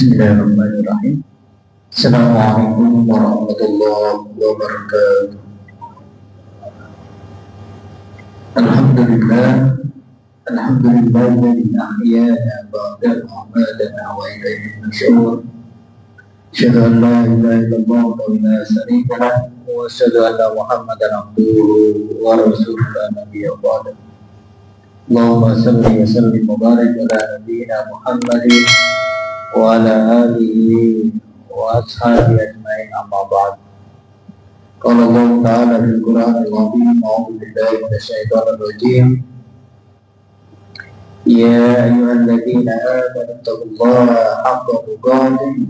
Bismillahirrahmanirrahim. Assalamualaikum warahmatullahi wabarakatuh. Alhamdulillah, alhamdulillahilladzi ahyana ba'da ma amatana wa ilayhi nusyur. Asyhadu an la ilaha illallah wa la syarika lahu wa asyhadu anna Muhammadan abduhu wa rasuluhu la nabiyya ba'dahu. Allahumma shalli wa sallim wa barik ala nabiyyina Muhammadin wa ala alihi wa ashabihi ajma'in, amma ba'd. Qala Allah ta'ala fil Qur'anil azim, a'udzu billahi minasy syaithanir rajim. Ya ayyuhalladzina amanu taqullaha haqqa tuqatih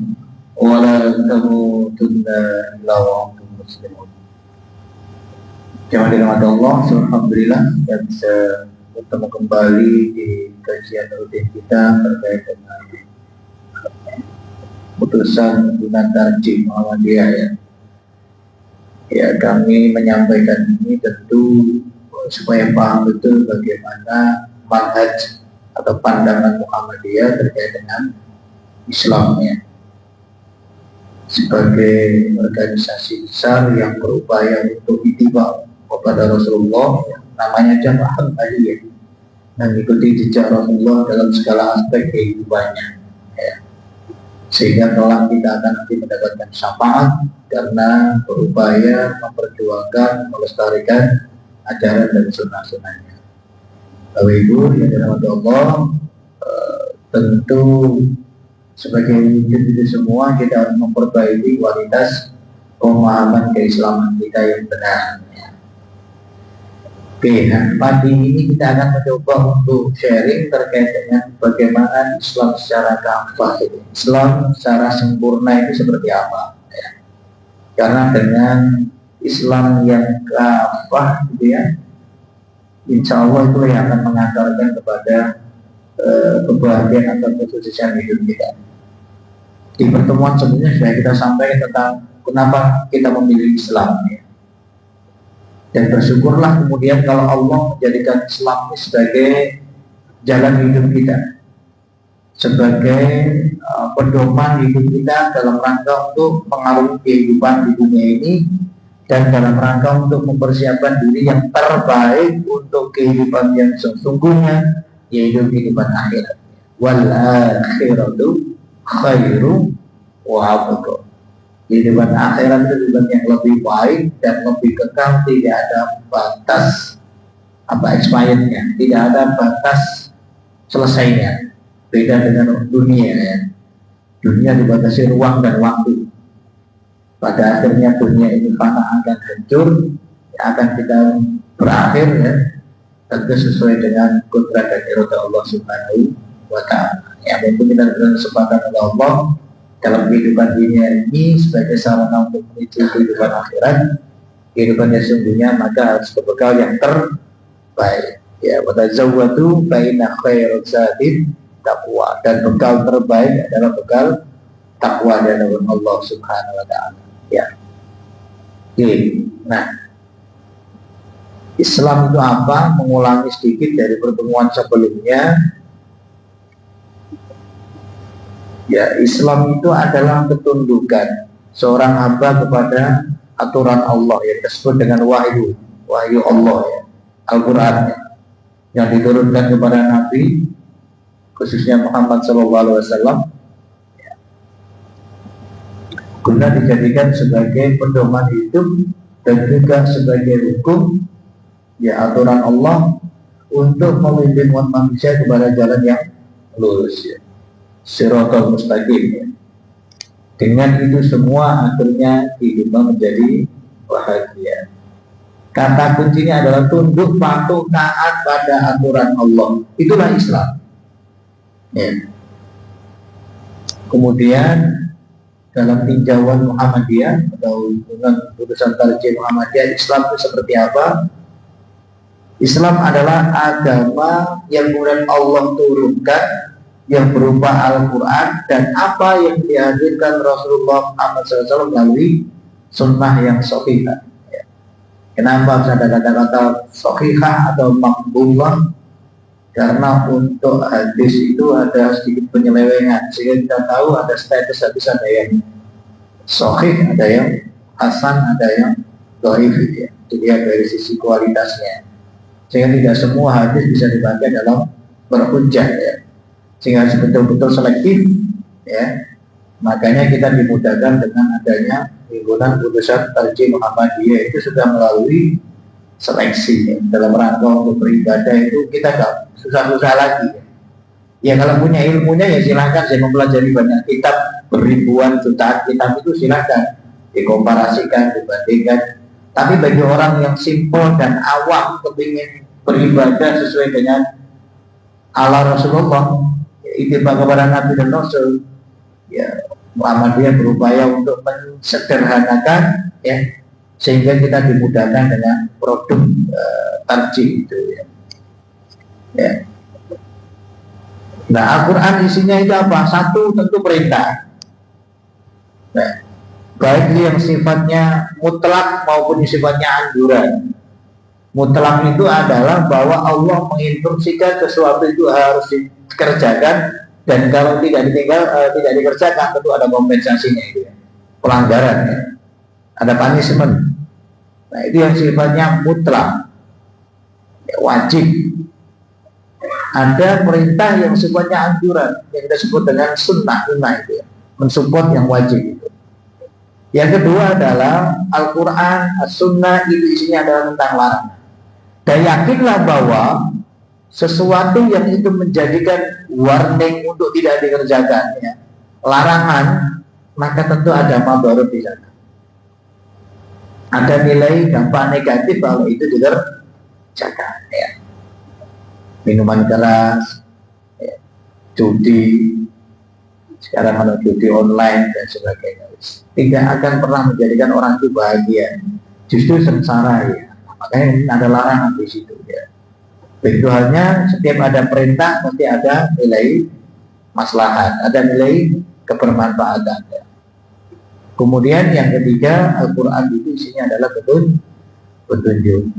wa la tamutunna illa wa antum muslimun. Jemaah dirahmati Allah, alhamdulillah kita bisa bertemu kembali di kajian rutin kita terkait dengan putusan hubungan tarjih Muhammadiyah ya. Ya, kami menyampaikan ini tentu supaya paham betul bagaimana manhaj atau pandangan Muhammadiyah terkait dengan Islamnya sebagai organisasi besar yang berupaya untuk ittiba kepada Rasulullah, namanya jamaah Ahmadiyah, mengikuti jejak Rasulullah dalam segala aspek kehidupannya ya. Sehingga kelak kita akan nanti mendapatkan syafaat karena berupaya memperjuangkan, melestarikan ajaran dan sunnah-sunnahnya. Bapak Ibu yang dirahmati Allah, tentu sebagai wujud itu semua kita harus memperbaiki kualitas pemahaman keislaman kita yang benar. Oke, nah, pagi ini kita akan mencoba untuk sharing terkait dengan bagaimana Islam secara kafah, Islam secara sempurna itu seperti apa ya. Karena dengan Islam yang kafah gitu ya, insya Allah itu yang akan mengantarkan kepada kebahagiaan atau kesuksesan hidup kita. Di pertemuan sebelumnya sudah kita sampaikan tentang kenapa kita memilih Islam ya. Dan bersyukurlah kemudian kalau Allah menjadikan Islam ini sebagai jalan hidup kita, sebagai pedoman hidup kita dalam rangka untuk mengarungi kehidupan di dunia ini dan dalam rangka untuk mempersiapkan diri yang terbaik untuk kehidupan yang sesungguhnya, yaitu kehidupan akhirat. Wal akhiratu khairu wa abqa. Kehidupan akhirat itu kehidupan yang lebih baik dan lebih kekal, tidak ada batas expirednya, tidak ada batas selesainya. Beda dengan dunia ya. Dunia dibatasi ruang dan waktu. Pada akhirnya dunia ini fana, akan hancur, akan kita berakhir ya, tentu sesuai dengan kodrat dan iroda Allah Subhanahu wa ta'ala. Yang tentu kita berikan kesempatan oleh Allah dalam kehidupan dunia ini sebagai sarana untuk menuju kehidupan akhirat, kehidupan yang sesungguhnya, maka harus berbekal yang terbaik ya. Watazawwadu baina khairu zadin taqwa, dan bekal terbaik adalah bekal takwa dari Allah Subhanahu wa ta'ala ya. Oke, nah Islam itu apa? Mengulangi sedikit dari pertemuan sebelumnya. Ya, Islam itu adalah ketundukan seorang hamba kepada aturan Allah yang disebut dengan wahyu Allah ya, Al-Quran ya, yang diturunkan kepada Nabi khususnya Muhammad SAW ya, guna dijadikan sebagai pedoman hidup dan juga sebagai hukum ya, aturan Allah untuk memimpin manusia kepada jalan yang lurus ya, Shiratal Mustaqim ya. Dengan itu semua akhirnya hidupnya menjadi bahagia. Kata kuncinya adalah tunduk, patuh, taat pada aturan Allah. Itulah Islam ya. Kemudian dalam tinjauan Muhammadiyah atau hubungan putusan tarjih Muhammadiyah, Islam itu seperti apa? Islam adalah agama yang kemudian Allah turunkan yang berupa Al-Quran dan apa yang dihadirkan Rasulullah Muhammad SAW melalui sunnah yang sahihah ya. Kenapa bisa ada kata-kata sahihah atau makbullah? Karena untuk hadis itu ada sedikit penyelewengan, sehingga kita tahu ada status hadis, ada yang sahih, ada yang hasan, ada yang dhaif ya. Jadi dari sisi kualitasnya, sehingga tidak semua hadis bisa dipakai dalam berhujjah ya. Sehingga harus betul-betul selektif ya. Makanya kita dimudahkan dengan adanya himpunan putusan Tarjih Muhammadiyah, itu sudah melalui seleksi ya. Dalam rangka untuk beribadah itu kita gak susah-susah lagi ya. Kalau punya ilmunya ya silahkan, saya mempelajari banyak kitab, beribuan jutaan kitab itu silahkan dikomparasikan, dibandingkan. Tapi bagi orang yang simpel dan awam kepingin beribadah sesuai dengan ala Rasulullah, ittiba kepada Nabi dan Rasul ya, Muhammadiyah berupaya untuk mensederhanakan ya, sehingga kita dimudahkan dengan produk tarjih itu ya. Ya. Nah, Al-Quran isinya itu apa? Satu, tentu perintah. Nah, baik yang sifatnya mutlak maupun sifatnya anjuran. Mutlak itu adalah bahwa Allah menginstruksikan sesuatu itu harus dikerjakan, dan kalau tidak dikerjakan tentu ada kompensasinya itu ya. Pelanggaran ya. Ada punishment. Nah, itu yang sifatnya mutlak ya, wajib. Ada perintah yang sifatnya anjuran, yang kita sebut dengan sunnah itu ya, mensupport yang wajib itu. Yang kedua adalah Al-Quran, As-Sunnah itu isinya adalah tentang larangan. Dan yakinlah bahwa sesuatu yang itu menjadikan warning untuk tidak dikerjakan ya, larangan, maka tentu ada mabarat di sana. Ada nilai dampak negatif kalau itu dikerjakan ya. Minuman keras ya, judi, sekarang kalau judi online dan sebagainya, tidak akan pernah menjadikan orang itu bahagia, justru sengsara ya. Makanya ada larangan di situ ya. Begitu halnya setiap ada perintah mesti ada nilai maslahat, ada nilai kebermanfaatan ya. Kemudian yang ketiga, Al-Quran itu isinya adalah petunjuk.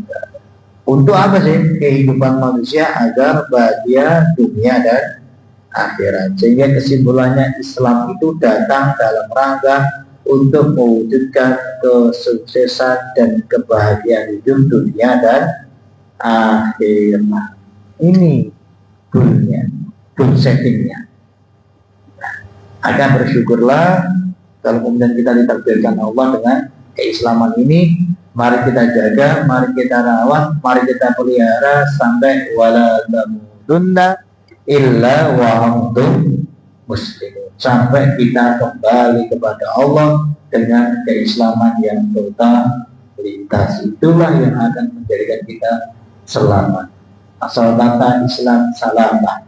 Untuk apa sih? Kehidupan manusia agar bahagia dunia dan akhirat. Sehingga kesimpulannya Islam itu datang dalam rangka untuk mewujudkan kesuksesan dan kebahagiaan hidup dunia dan akhirat. Ini goalnya, goal settingnya. Akan bersyukurlah kalau kemudian kita ditakdirkan Allah dengan keislaman ini. Mari kita jaga, mari kita rawat, mari kita pelihara sampai wala tamutunna illa wa antum muslimun, sampai kita kembali kepada Allah dengan keislaman yang totalitas. Itulah yang akan menjadikan kita selamat. Asal kata Islam salamah,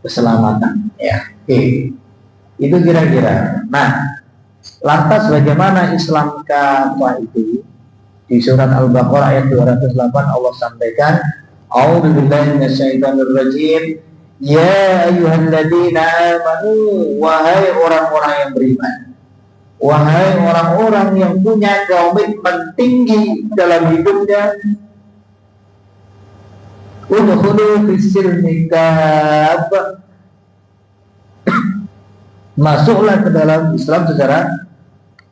keselamatan ya. Oke. Itu kira-kira. Nah, lantas bagaimana Islam kafah itu? Di surat Al-Baqarah ayat 208 Allah sampaikan, A'udzubillahi minasyaitonirrajim, ya ayyuhalladzina amanu, wahai orang-orang yang beriman, wahai orang-orang yang punya komitmen tinggi dalam hidupnya, udkhulu fis-silmi kafah, masuklah ke dalam Islam secara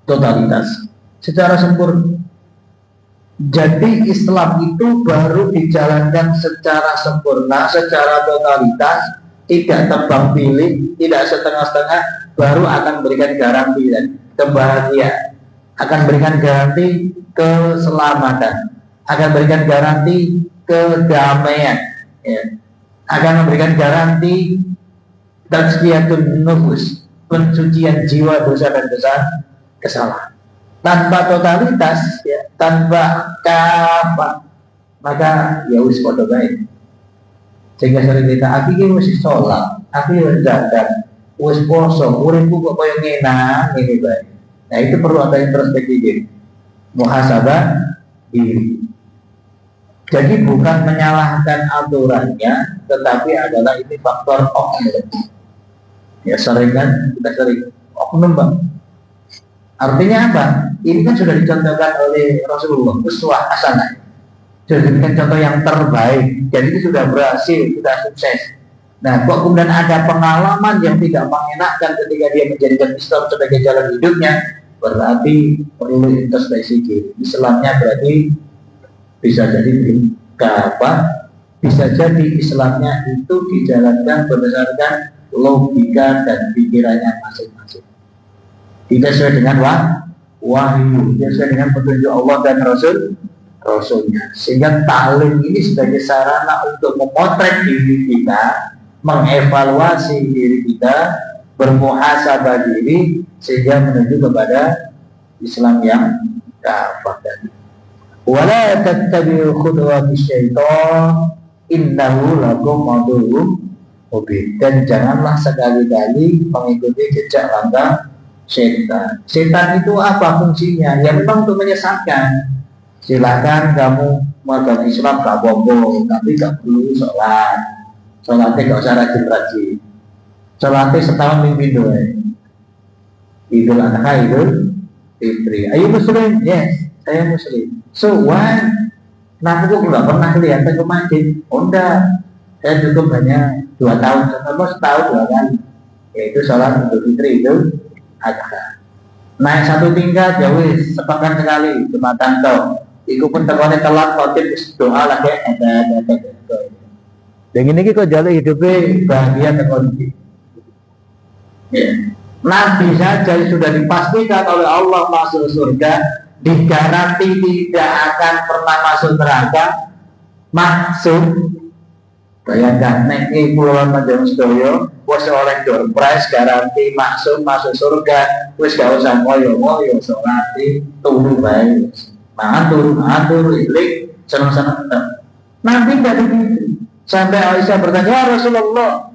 totalitas, secara sempurna. Jadi Islam itu baru dijalankan secara sempurna, secara totalitas, tidak tebang pilih, tidak setengah-setengah, baru akan berikan garansi dan kebahagiaan, akan berikan garansi keselamatan, akan berikan garansi kedamaian ya. Akan memberikan garansi tazkiyatun nufus, pensucian jiwa dosa dan kesalahan. Tanpa totalitas ya, tanpa kafah, maka ya wis padha bae. Sehingga sering kita iki wis sholat, iki wis zakat, wis poso, uripku kok koyo ngene bae. Nah, itu perlu ada introspeksi, muhasabah diri. Jadi bukan menyalahkan aturannya, tetapi adalah ini faktor oknum. Ya sering kan, kita sering oknum bang. Artinya apa? Ini kan sudah dicontohkan oleh Rasulullah, uswah hasanah. jadikan contoh yang terbaik. Jadi itu sudah berhasil, sudah sukses. Nah, kok kemudian ada pengalaman yang tidak mengenakan ketika dia menjadikan Islam sebagai jalan hidupnya, berarti perlu introspeksi diri. Islamnya berarti bisa jadi apa? Bisa jadi Islamnya itu dijalankan berdasarkan logika dan pikirannya masing-masing. Tidak sesuai dengan wahyu, tidak sesuai dengan petunjuk Allah dan Rasulnya. Sehingga taklim ini sebagai sarana untuk memotret diri kita, mengevaluasi diri kita, bermuhasabah diri, sehingga menuju kepada Islam yang kafah tadi. Wala tattabi'u khutuwatis syaitan innahu lakum aduwwun mubin. Dan janganlah sekali-kali mengikuti jejak langkah setan. Setan itu apa fungsinya? Ya memang untuk menyesatkan. Silakan kamu mengaku Islam gak bohong, tapi gak perlu sholat. Sholatnya gak usah rajin-rajin. Sholatnya setahun minggu doa. Idul Adha, Idul Fitri. Ayo Muslim? Yes, saya Muslim. So why? Kenapa kok gak pernah kelihatan ke masjid? Oh enggak, saya cukup hanya 2 tahun. Contohnya setahun 2 kali. Yaitu sholat Idul Fitri, Idul Adha. Naik 1 tingkat, ya wis, sepekan sekali, Jumatan toh. Iku pun tekannya telat, khotib doa lagi, ada. Dan ini kok jalan hidupnya bahagia terkunci. Ya. Nabi saja sudah dipastikan oleh Allah masuk surga, digaranti tidak akan pernah masuk neraka. Maksud, bayangkan, nek Pulau Madang Sedoyo, wis oleh door prize garansi masuk surga, wis gak usah moyo sholat turu baik. Matur, ilik, senang-senang. Nanti tidak begitu. Sampai Aisyah bertanya, ya Rasulullah,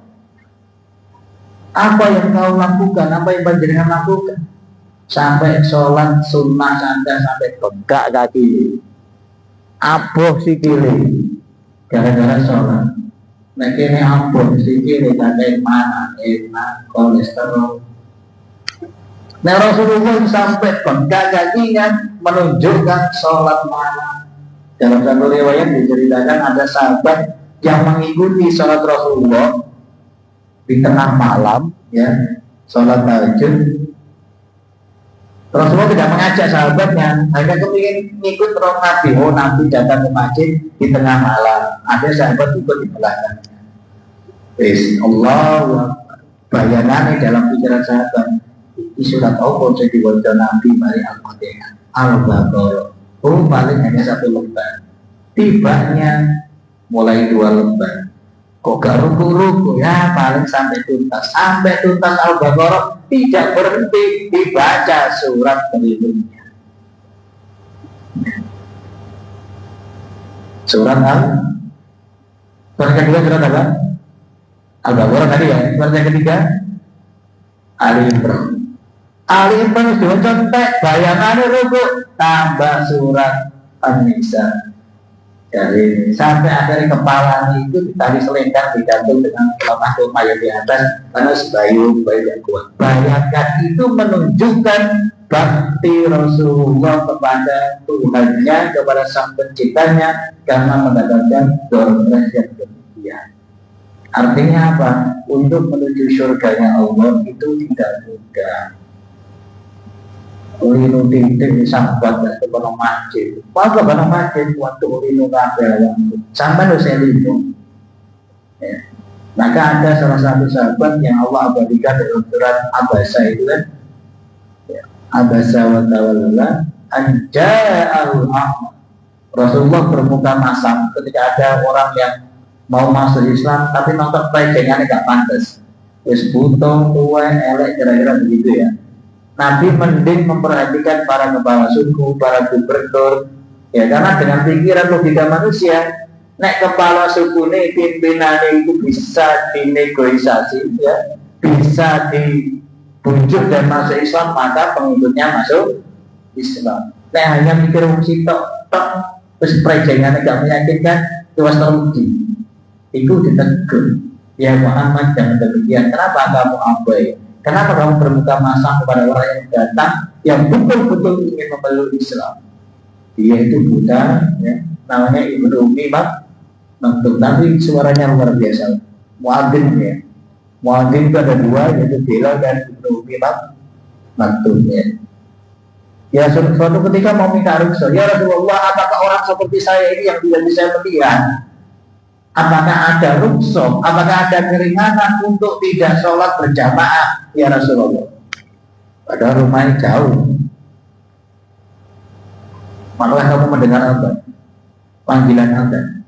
apa yang kau lakukan? Apa yang panjenengan lakukan? Sampai sholat sunnah sampai bengkak kaki, aboh sikile, gara-gara sholat. Nah ini aboh sikile, kakek mana? Enak, kolesterol. Nah Rasulullah sampai bengkak kakinya menunjukkan sholat malam. Dalam satu riwayat diceritakan ada sahabat yang mengikuti sholat Rasulullah di tengah malam, ya, sholat tahajud. Rasulullah tidak mengajak sahabatnya, hanya kepingin ngikut roh Nabi. Oh, Nabi datang ke masjid di tengah malam. Ada sahabat ikut di belakangnya. Allah, bayangannya dalam pikiran sahabat. Di surat Allah jadi wajah Nabi mari Al-Fatihah Al-Baqarah. Oh, paling hanya 1 lembar. Tibanya mulai 2 lembar. Kok gak ruku-ruku? Ya paling sampai tuntas Al-Baqarah, tidak berhenti dibaca surat berikutnya. Surat kedua surat apa? Al-Baqarah tadi ya. Surat yang ketiga Ali Imran. Ali Imran sudah contek, bayangannya ruku, tambah surat An-Nisa. Dari sampai akhirnya kepala itu tali selendang digantung dengan lemah yang di atas, karena sebayu yang kuat. Bayangkan itu menunjukkan bakti Rasulullah kepada Tuhannya, kepada Sang Penciptanya, karena mendapatkan dorongan yang demikian. Artinya apa? Untuk menuju surganya Allah itu tidak mudah. Ulinu titik sahabat dan kepada masjid. Maka kepada masjid waktu ulinu kabel sampai dosa linu. Ya. Maka ada salah satu sahabat yang Allah abadikan dalam surat Abasa itu kan. Ya. Abasa wa tawalla anja'al ahmad. Rasulullah bermuka masam ketika ada orang yang mau masuk Islam tapi nonton plejengannya gak pantas. Wis butuh, tua, elek, kira-kira begitu ya. Nabi mending memperhatikan para kepala suku, para gubernur, ya karena dengan pikiran logika manusia, nek kepala suku ini pimpinannya itu bisa dinegosiasi, ya, bisa dibujuk dan masuk Islam, maka pengikutnya masuk Islam. Nek hanya mikir sitok, terus prejengannya gak meyakinkan, terus teruji, itu ditegur. Ya Muhammad jangan demikian. Kenapa kamu abai? Kenapa kamu bermuka masam kepada orang yang datang yang betul-betul ingin memeluk Islam? Dia itu buta, ya, namanya Ibnu Ummi Maktum, tapi suaranya luar biasa. Muadzin ya. Muadzin itu ada dua, yaitu Bilal dan Ibnu Ummi Maktum ya. Ya, suatu ketika mau minta rukhsah, ya Rasulullah, apakah orang seperti saya ini yang tidak bisa melihat? Apakah ada rukhsah? Apakah ada keringanan untuk tidak sholat berjamaah? Ya Rasulullah. Padahal rumahnya jauh. Malah kamu mendengar apa? Panggilan Anda.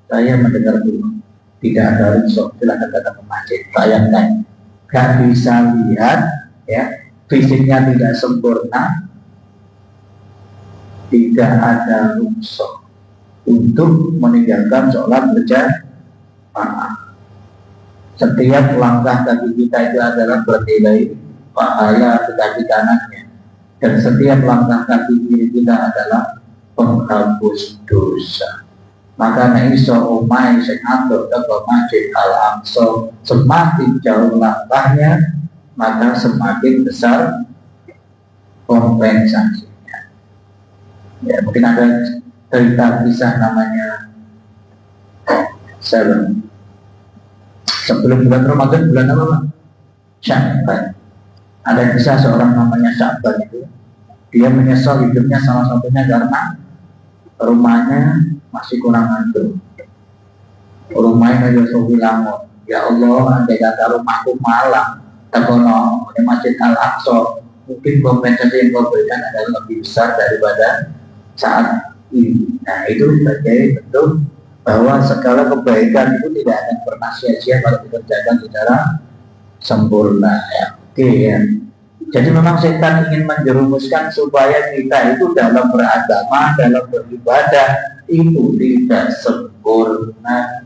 Saya mendengar dulu. Tidak ada rukhsah. Silakan datang ke masjid. Bayangkan, gak bisa lihat, ya, fisiknya tidak sempurna, tidak ada rukhsah untuk meninggalkan sholat berjamaah. Setiap langkah kaki kita itu adalah bernilai pahala kaki kanannya, dan setiap langkah kaki kiri kita adalah penghapus dosa. Maka iso omai sing atur ke Masjid Al-Aqsa, semakin jauh langkahnya, maka semakin besar kompensasinya. Ya, mungkin ada cerita kisah namanya sebelum bulan Ramadan, bulan apa Pak? Sya'ban. Ada kisah seorang namanya Sya'ban itu, dia menyesal hidupnya salah satunya karena rumahnya masih kurang atur. Rumahnya ada Sobilangon. Ya Allah, andai kata rumahku Malang, tekono di Masjid Al-Aqsa, mungkin kompensasi yang kau berikan adalah lebih besar daripada saat ini. Nah, itu sebagai bentuk bahwa segala kebaikan itu tidak akan pernah sia-sia kalau dikerjakan secara sempurna. Ya, oke ya. Jadi memang setan ingin menjerumuskan supaya kita itu dalam beragama, dalam beribadah itu tidak sempurna.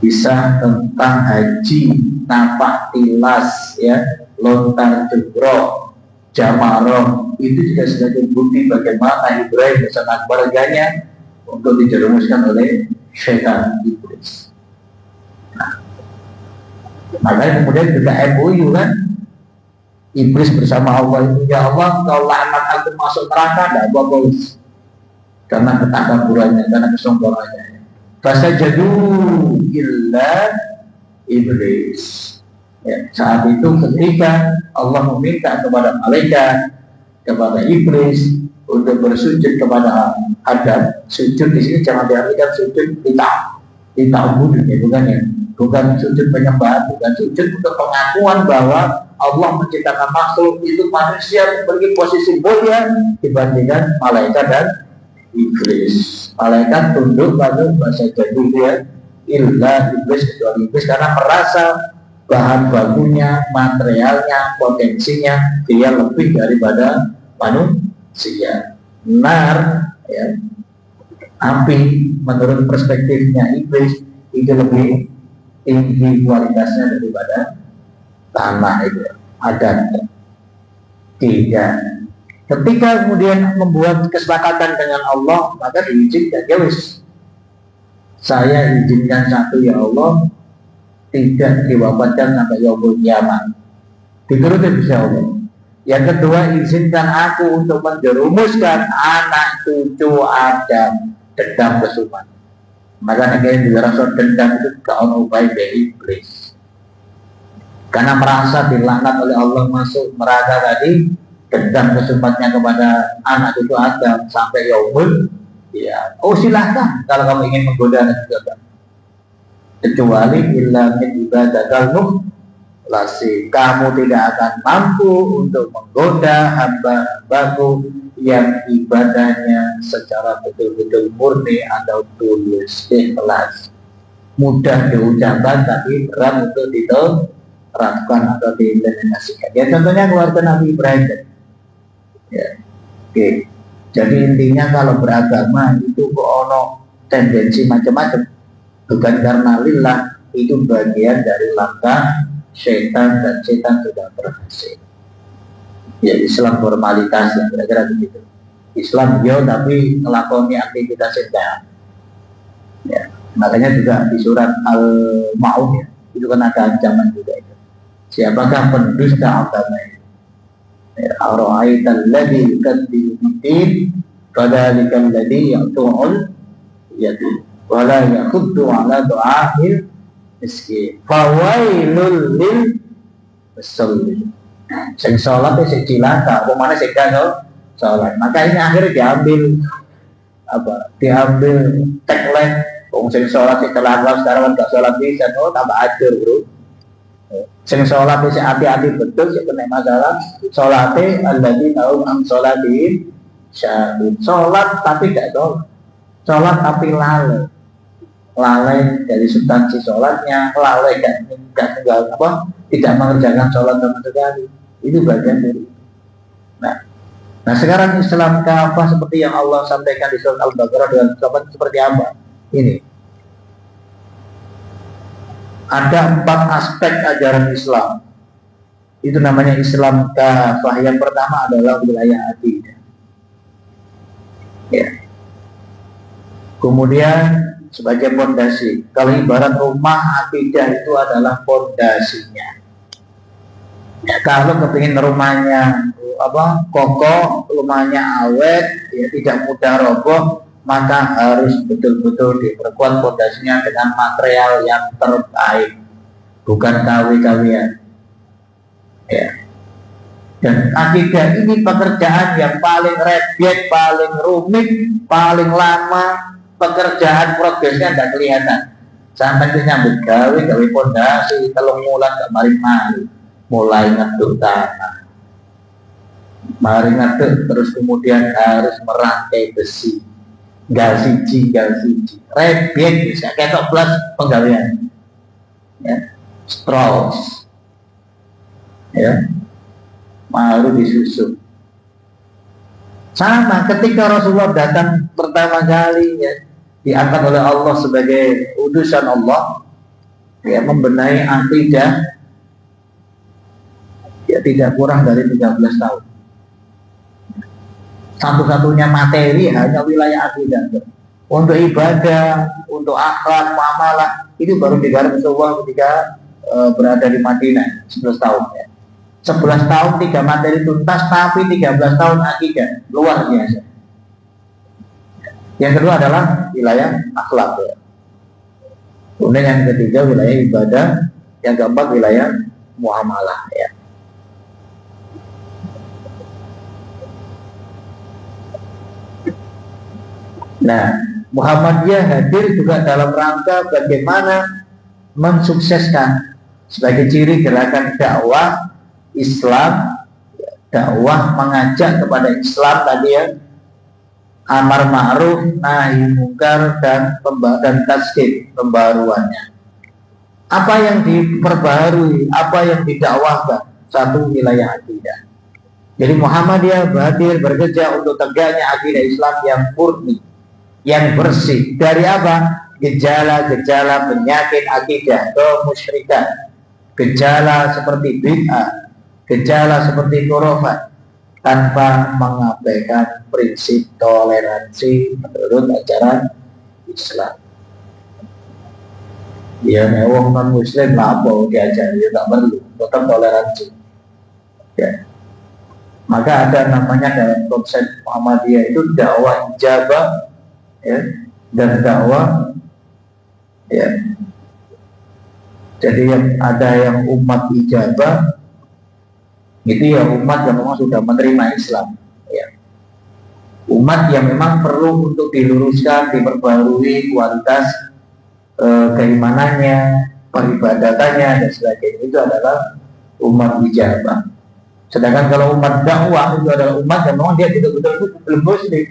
Bisa tentang haji, napak tilas, ya, lontar jumroh, jamaroh, itu juga sebagai bukti bagaimana Ibrahim bersama keluarganya untuk dijerumuskan oleh syaitan iblis. Makanya kemudian juga MOU kan, iblis bersama Allah itu, ya Allah, kau laknat aku masuk neraka, tidak apa-apa, karena ketakaburannya, karena kesombongannya. Fasajadu illa iblis. Ya, saat itu ketika Allah meminta kepada malaikat, kepada iblis untuk bersujud kepada Adam, sujud di sini jangan diartikan sujud kita ubudnya, bukan ya. Bukan sujud penyembahan, bukan sujud untuk pengakuan bahwa Allah menciptakan makhluk itu manusia memiliki posisi mulia dibandingkan malaikat dan iblis. Malaikat tunduk pada bahasa jadi dia illa iblis, kecuali iblis karena merasa bahan bakunya, materialnya, potensinya dia lebih daripada manusia. Nar, ya, api menurut perspektifnya iblis itu lebih tinggi kualitasnya daripada tanah itu, adat. Tidak. Ketika kemudian membuat kesepakatan dengan Allah, maka diizinkan, ya wis, saya izinkan satu ya Allah, tidak diwafatkan sampai yaumul kiamat. Dituruti bisa Allah. Yang kedua, izinkan aku untuk menjerumuskan anak cucu Adam dendam kesumat. Maka negara dirasa dendam itu kau upaya dari iblis, karena merasa dilaknat oleh Allah masuk neraka tadi, dendam kesumatnya kepada anak itu Adam sampai yaumul, ya, oh silahkan kalau kamu ingin menggoda anak juga, kecuali illa min ibadatal mukhlasin, kamu tidak akan mampu untuk menggoda hamba-hambaku yang ibadahnya secara betul-betul murni atau tulus, ikhlas, mudah diucapkan tapi berat untuk diterapkan atau diimplementasikan. Ya contohnya keluarga Nabi Ibrahim. Ya, oke. Jadi intinya kalau beragama itu kok ono tendensi macam-macam, bukan karena lillah, itu bagian dari langkah syaitan dan syaitan sudah berhasil. Ya Islam formalitas yang kira-kira begitu. Islam yo tapi ngelakoni aktivitas sedang. Ya, makanya juga di surat Al-Ma'un ya, itu kan ada ancaman juga itu. Siapakah pendusta agama ini? Ar-ra'aital ladzi yukadzibu bid-din Fadzalikal ladzi ya'tu'ul yatim wa la yaquddu 'ala du'a'il miskin. Fawailul lil musallin. Sing salat sing cilaka, apa mana sing gak salat. Maka ini akhirnya diambil tagline wong sing salat sing celaka sekarang gak salat bisa, tambah ajar, Bro. Sing sholat sing hati-hati betul sing kena masalah sholate alladzina hum an sholatihim syahun. Sholat tapi gak sholat tapi lalai dari substansi sholatnya, lalai gak tinggal tidak mengerjakan sholat sama sekali. Itu bagian dari nah sekarang Islam kafah seperti yang Allah sampaikan di surat Al-Baqarah dengan seperti apa ini. Ada 4 aspek ajaran Islam. Itu namanya Islam kafah. Yang pertama adalah wilayah akidah. Ya. Kemudian sebagai fondasi. Kalau ibarat rumah, akidah itu adalah fondasinya. Ya, kalau kepingin rumahnya kokoh, rumahnya awet, ya tidak mudah roboh, maka harus betul-betul diperkuat fondasinya dengan material yang terbaik, bukan KW-KW-an. Ya. Dan akidah ini pekerjaan yang paling repot, paling rumit, paling lama, pekerjaan progresnya tidak kelihatan. Sampai itu nyambut gawe fondasi, kalau mulai mari mulai ngeduk tanah, mari ngeduk, terus kemudian harus merangkai besi. Gal siji rebet bisa ketok plus penggawean ya, straws ya, baru disusun. Sama ketika Rasulullah datang pertama kali ya, diangkat oleh Allah sebagai utusan Allah ya, membenahi akidah ya, tidak kurang dari 13 tahun. Satu-satunya materi hanya wilayah akidah. Untuk ibadah, untuk akhlak, muamalah itu baru digarap Rasulullah ketika berada di Madinah 11 tahun ya. 11 tahun 3 materi tuntas, tapi 13 tahun akidah, luar biasa. Yang kedua adalah wilayah akhlak ya. Kemudian yang ketiga wilayah ibadah, yang keempat wilayah muamalah ya. Nah, Muhammadiyah hadir juga dalam rangka bagaimana mensukseskan sebagai ciri gerakan dakwah Islam, dakwah mengajak kepada Islam tadi ya, amar ma'ruf, nahi mungkar, dan tasdid, pembaruannya. Apa yang diperbarui, apa yang didakwahkan? Satu, wilayah akidah. Jadi Muhammadiyah hadir bekerja untuk tegaknya akidah Islam yang murni, yang bersih dari apa? Gejala-gejala penyakit akidah, kemusyrikan, gejala seperti bid'ah, gejala seperti khurafat, tanpa mengabaikan prinsip toleransi menurut ajaran Islam. Ya, wong non muslim lah apa diajari, ya tak perlu, tetap toleransi. Ya. Maka ada namanya dalam konsep Muhammadiyah itu dakwah ijabah ya, dan dakwah ya. Jadi yang ada yang umat ijabah itu ya umat yang memang sudah menerima Islam ya. Umat yang memang perlu untuk diluruskan, diperbarui kualitas keimanannya, peribadatannya dan sebagainya, itu adalah umat ijabah. Sedangkan kalau umat dakwah itu adalah umat yang memang dia betul-betul belum muslim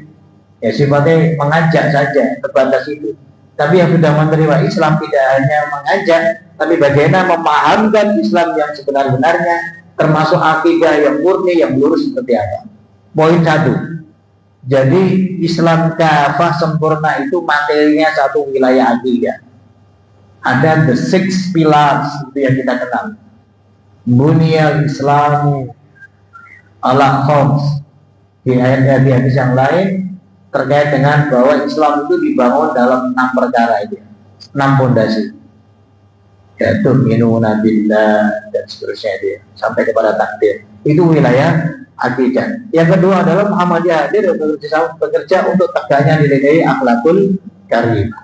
ya, sifatnya mengajak saja, terbatas itu. Tapi yang sudah menerima Islam tidak hanya mengajak, tapi bagaimana memahamkan Islam yang sebenar-benarnya, termasuk akidah yang murni, yang lurus seperti apa. Poin 1. Jadi Islam kafah sempurna itu materinya satu, wilayah akidah. Ada the 6 pillars itu yang kita kenal. Bunyal Islamu ala khams. Di ayat-ayat hadis yang lain terkait dengan bahwa Islam itu dibangun dalam 6 perkara itu, 6 fondasi, yaitu minuna billah dan seterusnya itu, sampai kepada takdir. Itu wilayah akidah. Yang kedua adalah Muhammadiyah hadir dan bekerja untuk tegaknya nilai-nilai akhlakul karimah.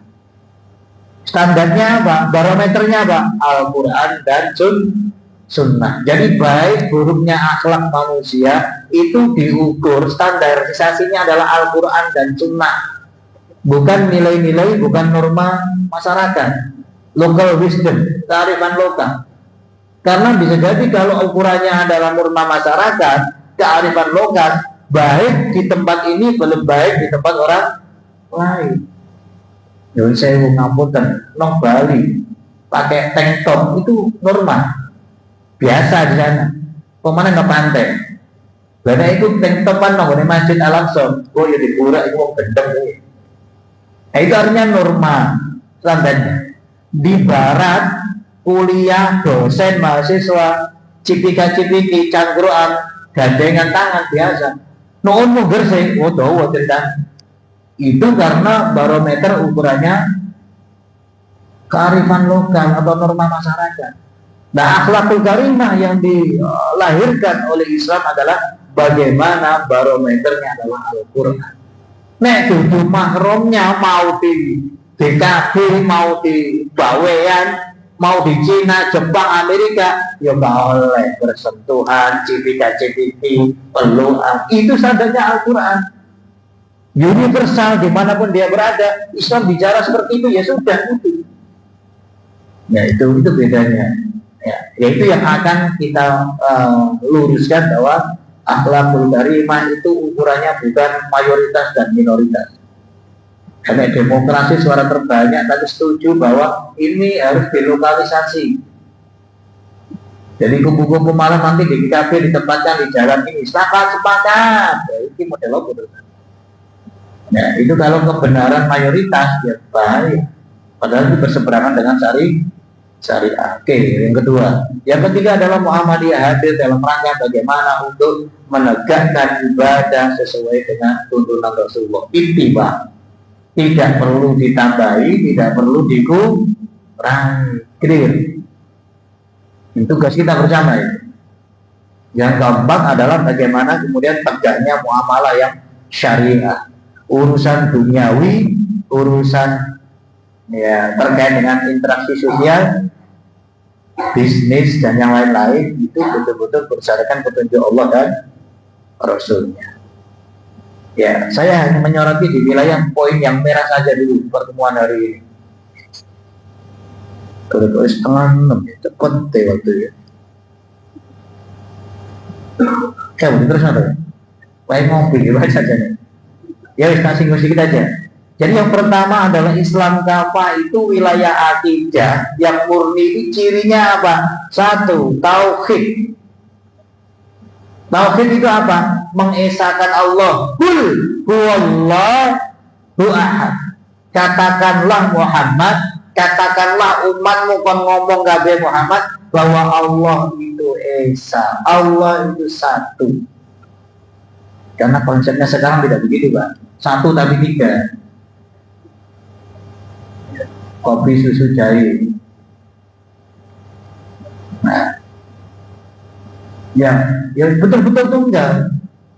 Standarnya apa? Barometernya apa? Al-Quran dan Sunnah. Jadi baik buruknya akhlak manusia itu diukur, standarisasinya adalah Al-Quran dan Sunnah, bukan nilai-nilai, bukan norma masyarakat, local wisdom, kearifan lokal. Karena bisa jadi kalau ukurannya adalah norma masyarakat, kearifan lokal, baik di tempat ini belum baik di tempat orang lain. Jangan saya mau ngapunten, nong Bali pakai tank top itu normal, biasa di sana. Kemana ke pantai? Karena itu tank topan nong di Masjid Al-Aqsa. Oh ya di pura itu mau gendeng ini. Nah, itu artinya normal standarnya. Di barat kuliah, dosen, mahasiswa, cipika-cipiki, cangkruan, gandengan tangan biasa. Nuhun mundur sih, oh tahu tentang itu karena barometer ukurannya kearifan lokal atau norma masyarakat. Nah, akhlakul karimah yang dilahirkan oleh Islam adalah bagaimana barometernya adalah Al-Quran. Nek dudu mahrumnya mau di DKB, mau di Bawean, mau di Cina, Jepang, Amerika, ya nggak oleh bersentuhan, cipika-cipiki, pelukan. Itu standarnya Al-Quran. Universal dimanapun dia berada, Islam bicara seperti itu ya sudah itu. Ya itu bedanya. Ya itu yang akan kita luruskan bahwa akhlakul karimah itu ukurannya bukan mayoritas dan minoritas. Karena demokrasi suara terbanyak, tapi setuju bahwa ini harus dilokalisasi. Jadi kubu-kubu malam nanti di KP ditempatkan di jalan ini, sepakat. Ya, ini model apa? Nah, itu kalau kebenaran mayoritas ya baik, padahal itu berseberangan dengan syariah. Oke, yang kedua. Yang ketiga adalah Muhammadiyah hadir dalam rangka bagaimana untuk menegakkan ibadah sesuai dengan tuntunan Rasulullah. Ittiba. Tidak perlu ditambahi, tidak perlu dikurangi. Clear. Itu tugas kita bersama ya. Yang keempat adalah bagaimana kemudian tegaknya muamalah yang syariah. Urusan duniawi, urusan ya terkait dengan interaksi sosial, bisnis dan yang lain-lain itu betul-betul berdasarkan petunjuk Allah dan Rasulnya. Ya, saya hanya menyoroti di wilayah poin yang merah saja dulu pertemuan hari ini. Kalau setengah 6 cepat deh waktu ya. Kayak terus apa? Baik ngopi baca saja. Ya wis kasih sedikit aja. Jadi yang pertama adalah Islam kafah itu wilayah akidah yang murni itu cirinya apa? Satu, tauhid. Tauhid itu apa? Mengesahkan Allah. Qul huwallahu ahad. Katakanlah Muhammad, katakanlah umatmu kon ngomong kabeh Muhammad bahwa Allah itu esa, Allah itu satu. Karena konsepnya sekarang tidak begitu, Pak. Satu tapi tiga. Kopi, susu, jahe. Nah, ya betul-betul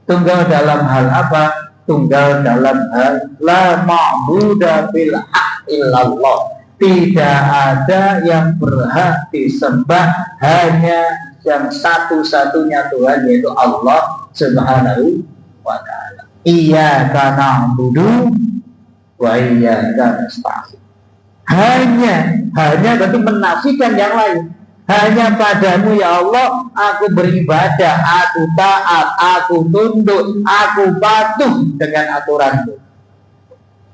tunggal dalam hal apa? Tunggal dalam hal la ma'budu bil haqq illallah. Tidak ada yang berhak disembah, hanya yang satu-satunya Tuhan, yaitu Allah Subhanahu wa ta'ala. Iyyaka na'budu wa iyyaka nasta'in. Hanya berarti menafikan yang lain. Hanya padamu ya Allah aku beribadah, aku taat, aku tunduk, aku patuh dengan aturanmu.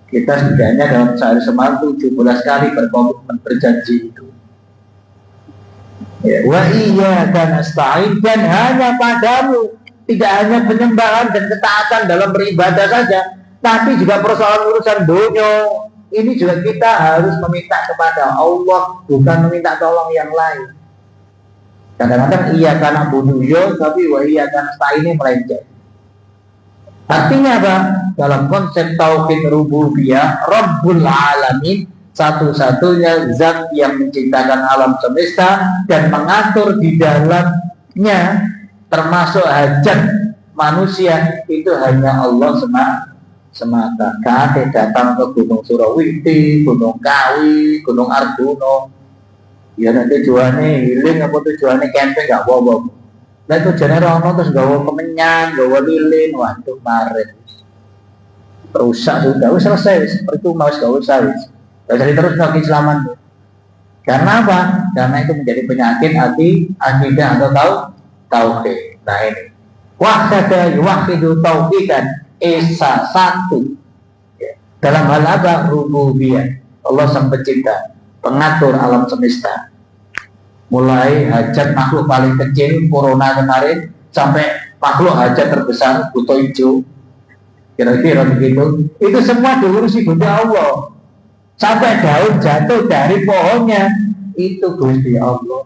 Kita setidaknya dalam sehari semalam 17 kali berkomitmen berjanji itu. Ya, wa iyyaka nasta'in, dan hanya padamu. Tidak hanya penyembahan dan ketaatan dalam beribadah saja, tapi juga persoalan urusan dunia. Ini juga kita harus meminta kepada Allah, bukan meminta tolong yang lain. Kadang-kadang iya karena bunuh yo, tapi wa iya karena ini melenceng. Artinya apa? Dalam konsep tauhid rububiyah, Rabbul Alamin, satu-satunya zat yang menciptakan alam semesta dan mengatur di dalamnya, termasuk hajat manusia itu hanya Allah semata. Kate datang ke Gunung Surawiti, Gunung Kawi, Gunung Arjuna. Ya nanti tujuannya healing apa tujuannya camping gak apa-apa. Nah tujuannya rono terus gawa kemenyan, gawa lilin, waduh maret. Rusak sudah, selesai. Percuma gak usah. Gak jadi terus lagi selamat. Karena apa? Karena itu menjadi penyakit hati, akidah atau tauhid. Nah ini. Wahada yuwahidu tauhidan esa satu. Ya. Dalam hal apa? Rububiyah. Allah sang pencipta, pengatur alam semesta. Mulai hajat makhluk paling kecil, corona kemarin, sampai makhluk hajat terbesar, buto hijau. Kira-kira begitu. Itu semua diurusi Gusti Allah. Sampai daun jatuh dari pohonnya itu Gusti Allah.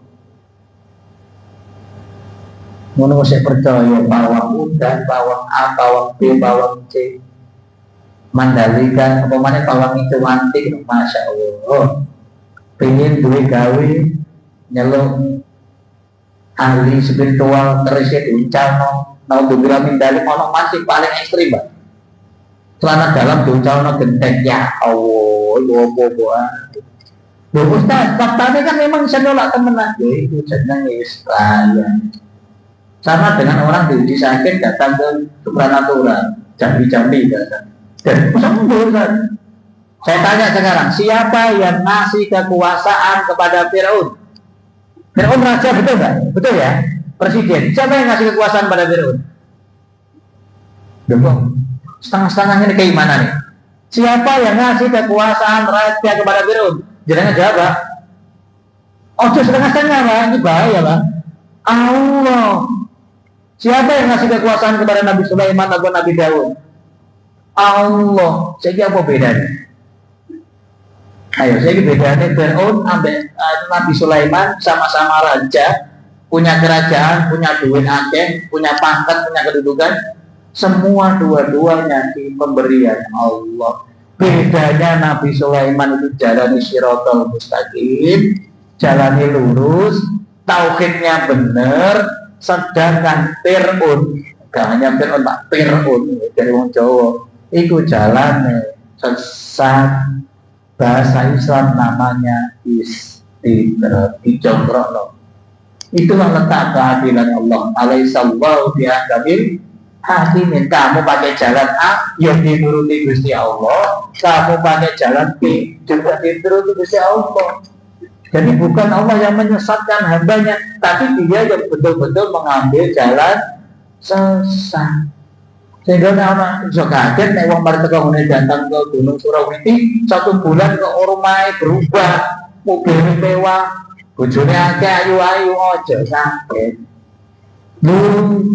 Ngono saya percaya bawang udan, bawang A, bawang B, bawang C, Mandalika, apa mana bawang itu antik, masya Allah. Pengen duit gawe nyeluk ahli spiritual terusnya diuncalno, naudzubillah min dzalik ono masih paling ekstrim, Pak. Celana dalam diuncalno genteng ya Allah, bobo-boboan. Loh Ustaz, faktanya kan memang saya nolak temenan. Itu jeneng Israel. Sama dengan orang di sakit datang ke supranatural, jambi-jambi datang. Dan sembuh Ustaz. Saya tanya sekarang, siapa yang ngasih kekuasaan kepada Firaun? Firaun raja betul nggak? Betul ya? Presiden. Siapa yang ngasih kekuasaan pada Firaun? Dong, setengah-setengah ini kayak mana nih? Siapa yang ngasih kekuasaan raja kepada Firaun? Jangan jawab, Pak. Oh, setengah-setengah, Pak. Ini bahaya, Pak. Allah. Siapa yang ngasih kekuasaan kepada Nabi Sulaiman atau Nabi Daud? Allah. Saya apa bedanya? Ayo, saya bedanya Fir'aun sampai Nabi Sulaiman sama-sama raja, punya kerajaan, punya duit akeh, punya pangkat, punya kedudukan. Semua dua-duanya di pemberian Allah. Bedanya Nabi Sulaiman itu jalani sirotol mustaqim, jalani lurus, tauhidnya benar, sedangkan Fir'aun, gak hanya Fir'aun, Pak, Fir'aun dari wong Jawa, itu jalannya sesat. Bahasa Islam namanya istidrak. Itulah letak keadilan Allah. Alaihissallahu bi'ahkamil hakimin. Kamu pakai jalan A, yang dituruti Gusti Allah. Kamu pakai jalan B, juga dituruti Gusti Allah. Jadi bukan Allah yang menyesatkan hambanya, tapi dia yang betul-betul mengambil jalan sesat. Sehingga orang bisa kaget, nek wong mari teko datang ke Gunung Surawiti, 1 bulan ke ormai berubah, mobil mewah, bojone akeh ayu-ayu, aja kaget.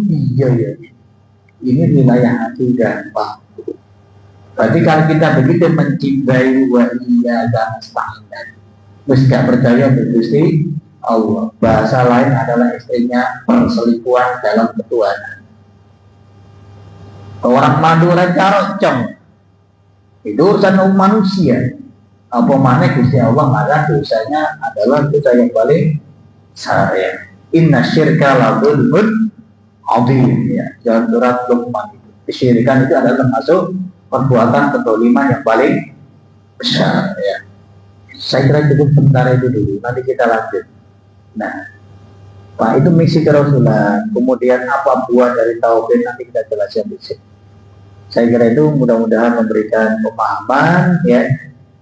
Iya ya. Ini wilayah hati dan Pak. Berarti kalau kita begitu mencintai wa iyyaka nasta'in, wis gak percaya Gusti Allah. Bahasa lain adalah istrinya perselingkuhan dalam ketuhanan. Orang Madura carocong itu urusan manusia. Apa mana Gusti Allah malah dosanya adalah dosa yang paling besar. Inna syirka la dzulmun adzim ya. Dalam surat Luqman itu. Kesyirikan itu adalah termasuk perbuatan kezaliman yang paling besar ya. Saya kira cukup sebentar itu dulu. Nanti kita lanjut. Nah, Pak, itu misi kerasulan. Kemudian apa buah dari tauhid nanti kita jelaskan di sini. Saya kira itu mudah-mudahan memberikan pemahaman ya,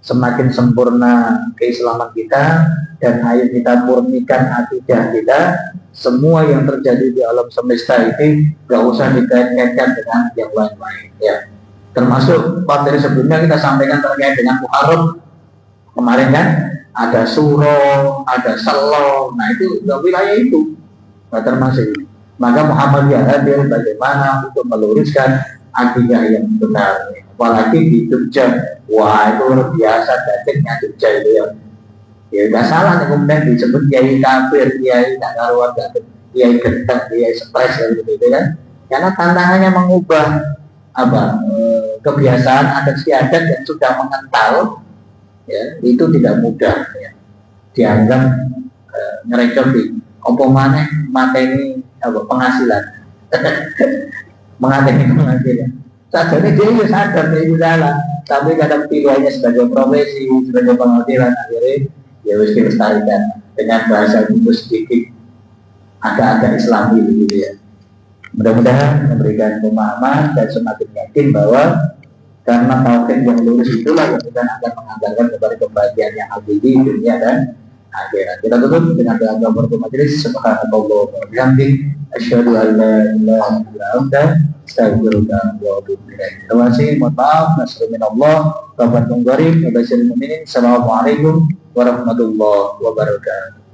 semakin sempurna keislaman kita dan ayo kita murnikan akidah kita. Semua yang terjadi di alam semesta ini gak usah dikait-kaitkan dengan yang lain-lain ya. Termasuk materi sebelumnya kita sampaikan terkait dengan Muharram kemarin kan, ada Suro, ada Selo, nah itu wilayah itu nah, termasuk. Maka Muhammadiyah hadir bagaimana untuk meluruskan akidah yang benar, apalagi di Jogja. Wah itu luar biasa dagingnya Jogja itu ya. Ya nggak salah nih kemudian disebut kiai kafir, kiai tak karuan, kiai genteng, kiai stres gitu kan. Karena tantangannya mengubah apa kebiasaan adat istiadat yang sudah mengental, ya itu tidak mudah ya. Dianggap ngerecoki, apa maneh mateni apa penghasilan. mengatasi pengajian. Sadar dia ya sadar dia itu salah, tapi kadang pilihannya sebagai profesi, sebagai pengajian akhirnya ya harus dilestarikan dengan bahasa itu sedikit agak-agak Islami gitu ya. Mudah-mudahan memberikan pemahaman dan semakin yakin bahwa karena tauhid yang lurus itulah yang kita akan mengantarkan kepada kebahagiaan yang hakiki dunia dan akhirat. Kita tutup dengan doa kafaratul majelis. Subhanallah wa bihamdihi asyhadu an la ilaha illa anta astaghfiruka wa atubu ilaik. Terima kasih. Mohon maaf. Nasrullah. Wabarakatuh. Wabasyirul mukminin. Assalamualaikum warahmatullahi wabarakatuh.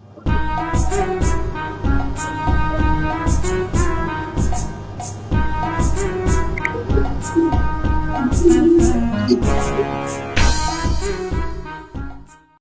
Thank you.